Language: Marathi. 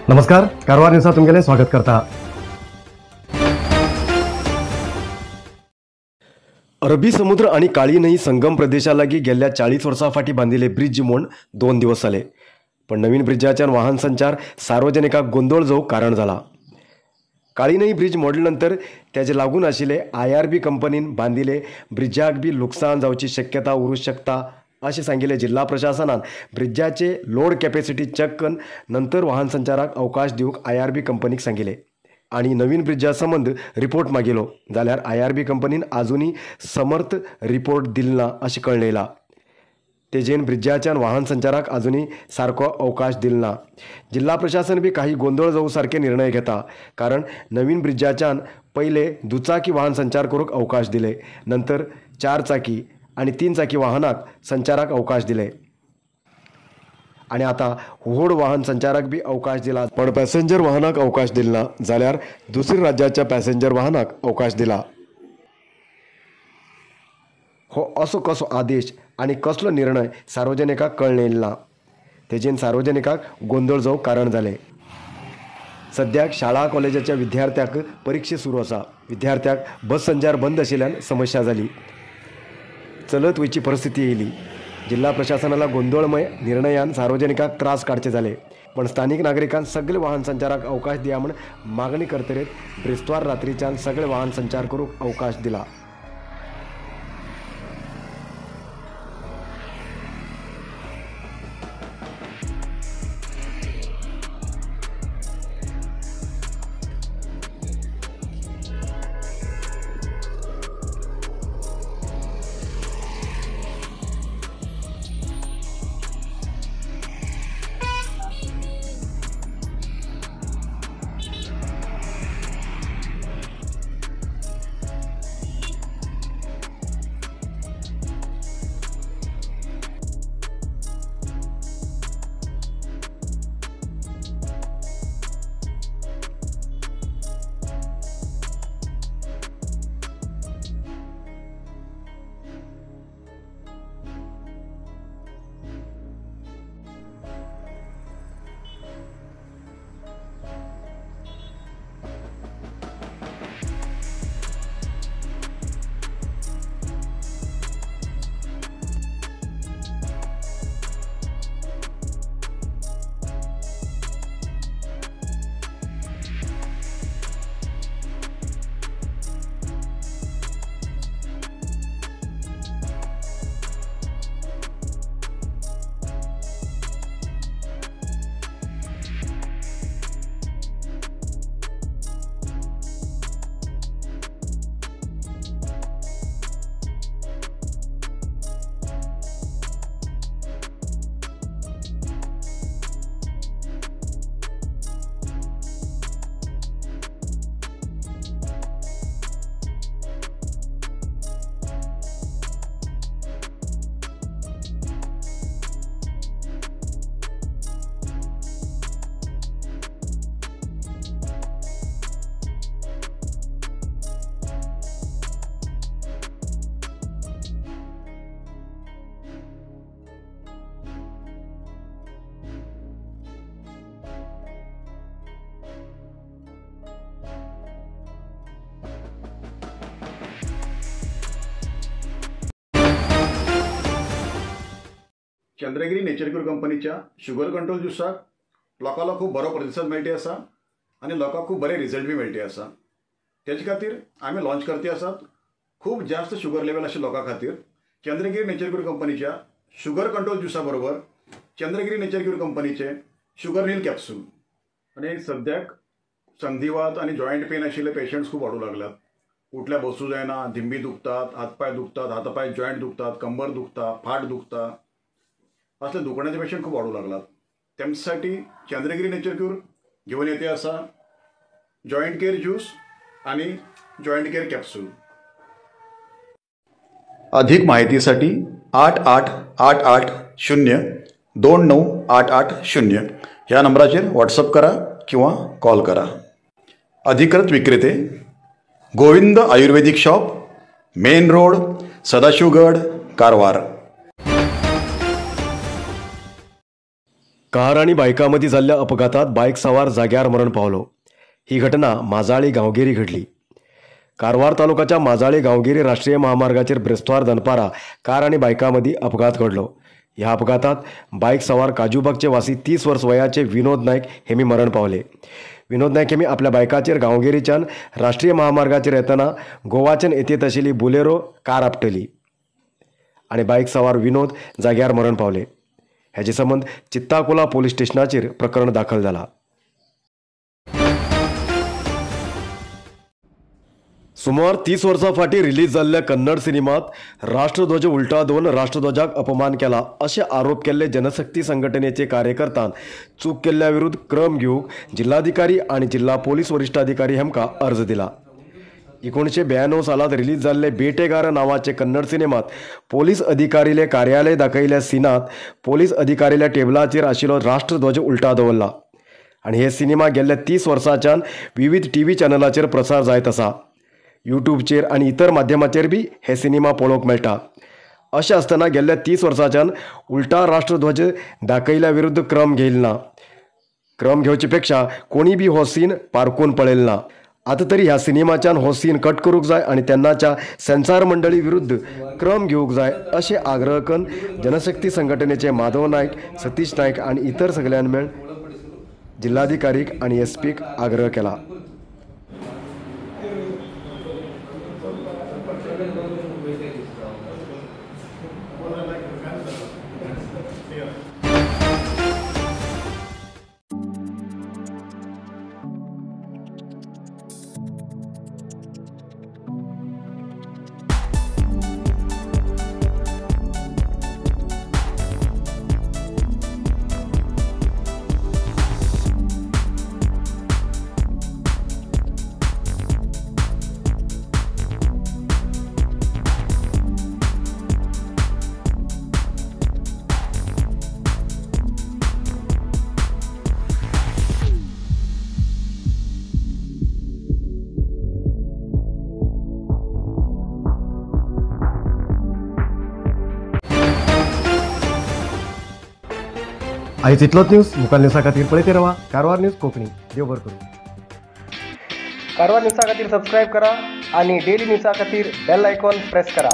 नमस्कार, कारवार न्यूजला तुमचे स्वागत करता। अरबी समुद्र आणि काळी नदी संगम प्रदेशालागी गेल्या 40 वर्षांफाटी बांधिले ब्रिज मोड 2 दिवस झाले, पण नवीन ब्रिजाच्या वाहन संचार सार्वजनिकांक गोंधळ जावंक कारण झाला। काळी नदी ब्रिज मोडल्यानंतर त्याचे लागून आशिल्ले IRB कंपनीन बांधिले ब्रिजाक बी लुकसाण जावची शक्यता उरूं शकता असे सांगिल्ले जिल्हा प्रशासनान ब्रिजाचे लोड कॅपॅसिटी चेक करून नंतर वाहन संचाराक अवकाश दिवंक IRB कंपनीक सांगिल्ले आणि नवीन ब्रिजा संबंध रिपोर्ट मागिलो जाल्यार IRB कंपनीन आजुनी समर्थ रिपोर्ट दिलना अशें कळयलां। तेजेन ब्रिजाच्या वाहन संचाराक आजुनी सारको अवकाश दिलना। जिल्हा प्रशासन बी काही गोंधळ जावं सारखे निर्णय घेता, कारण नवीन ब्रिजाच्यान पहिले दुचाकी वाहन संचार करूंक अवकाश दिले, नंतर 4 चाकी आणि 3 चाकी वाहनाक संचाराक अवकाश दिले आणि आता व्हड वाहन संचाराक बी अवकाश दिला, पण पॅसेंजर वाहनाक अवकाश दिलना जाल्यार दुसऱ्या राज्याच्या पॅसेंजर वाहनाक अवकाश दिला। हो असो कसो आदेश आणि कसलो निर्णय सार्वजनिकांक कळयला, तेजेन सार्वजनिकांक गोंधळ जावंक कारण जाले। सद्याक शाळा कॉलेजाच्या विद्यार्थ्यांक परीक्षा सुरू आसा, विद्यार्थ्यांक बस संचार बंद आशिल्ल्यान समस्या जाली, चलत वयची परिस्थिती येयली। जिल्हा प्रशासनाला गोंधळमय निर्णयान सार्वजनिकांक त्रास काडचे जाले, पण स्थानिक नागरिकांक सगळे वाहन संचाराक अवकाश दिया म्हण मागणी करतरेत ब्रेस्तार रात्रीच्यान सगळे वाहन संचार करूंक अवकाश दिला। चंद्रगिरी नेचरक्यूर कंपनीच्या शुगर कंट्रोल ज्युसाक लोकांना खूप बरो प्रतिसाद मेळटी आसा आणि लोकांक खूप बरे रिझल्ट बी मेळटी आसा। त्याच्या खातीर आम्ही लॉन्च करते आसात खूप जास्त शुगर लेवल अशा लोकां खातीर चंद्रगिरी नेचरक्यूर कंपनीच्या शुगर कंट्रोल ज्युसा बरोबर चंद्रगिरी नेचरक्यूर कंपनीचे शुगर नील कॅप्सूल। आणि सद्याक संधिवात आणि जॉइंट पेन आशिल्ले पेशंट्स खूप वाढू लागल्यात। उठल्या बसू जायना, धिंबी दुखतात, हातपाय दुखतात, हातापाय जॉइंट दुखतात, कंबर दुखता, फाट दुखता, असले दुखण्याचे पेशंट खूप वाढू लागलात। त्यांच्यासाठी चंद्रगिरी नेचरक्यूर घेऊन येते असा जॉइंट केअर ज्यूस आणि जॉइंट केअर कॅप्सूल। अधिक माहितीसाठी 8888029880 या नंबराचेर व्हॉट्सअप करा किंवा कॉल करा। अधिकृत विक्रेते Govind Ayurvedic shop, main road, Sadashivgad, Karwar. कार आणि बायकामध्ये झालेल्या अपघातात बाईक सवार जाग्यावर मरण पावलो. ही घटना माजाळी गांवगिरी घडली. कारवार तालुक्याच्या माजाळी गांवगिरी राष्ट्रीय महामार्गाचेर ब्रेस्तार दनपारा कार आणि बायकामध्ये अपघात घडलो. ह्या अपघातात बाईक सवार काजूबागचे वासी 30 वर्ष वयाचे विनोद नाईक हेमी मरण पावले. विनोद नाईक हेमी आपल्या बायकाचेर गांवगिरीच्यान राष्ट्रीय महामार्गाचेर येतना गोवाच्यान येत आशिल्ली बुलेरो कार आपटली आणि बाईक सवार विनोद जाग्यार मरण पावले. हेजे संबंध चित्ताकोला पोलीस स्टेशनाचेर प्रकरण दाखल जाला. सुमार 30 वर्सां फाटीं रिलीज जाल्ल्या कन्नड सिनेमात राष्ट्रध्वज उलटा दोन राष्ट्रध्वजाक अपमान केला असे आरोप केल्ले जनशक्ती संघटनेचे कार्यकर्त्यान चूक केल्ल्या विरुद्ध क्रम घेवंक जिल्हाधिकारी आणि जिल्हा पोलीस वरिष्ठाधिकारी हेमका अर्ज दिला. 1992 सालात रिलीज जाल्ले बेटेगार नावाचे कन्नड सिनेमात पोलीस अधिकारीले कार्यालय दाखयल्या सिनात पोलीस अधिकारील्या टेबलाचेर आशिल्लो राष्ट्रध्वज उलटा दवरला आणि हे सिनेमा गेल्ल्या 30 वर्सांच्यान विविध टीव्ही चॅनलाचेर प्रसार जायत आसा. यूट्यूबचेर आणि इतर माध्यमांचेर बी हे सिनेमा पळोवंक मेळटा. अशें आसतना गेल्ल्या 30 वर्सांच्यान उलटा राष्ट्रध्वज दाखयल्या विरुद्ध क्रम घेयला ना. क्रम घेवचे पेक्षा कोणी बी हो सीन पारखून पळयला ना. आतां तरी ह्या सिनेमाच्यान हो सीन कट करूंक जाय आणि तेन्नाच्या सेन्सॉर मंडळी विरुद्ध क्रम घेवंक जाय अशें आग्रह करून जनशक्ती संघटनेचे माधव नायक, सतीश नायक आणि इतर सगळ्यांनी मेळून जिल्हाधिकारीक आणि एसपीक आग्रह केला. आयज इतलोच न्यूज. मुखाल न्यूजा खातीर पळयते रावा कारवार न्यूज कोंकणी. देव बरें करूं. कारवार न्यूजा खातीर सबस्क्राईब करा आणि डेली न्यूजा खातीर बेल आयकॉन प्रेस करा.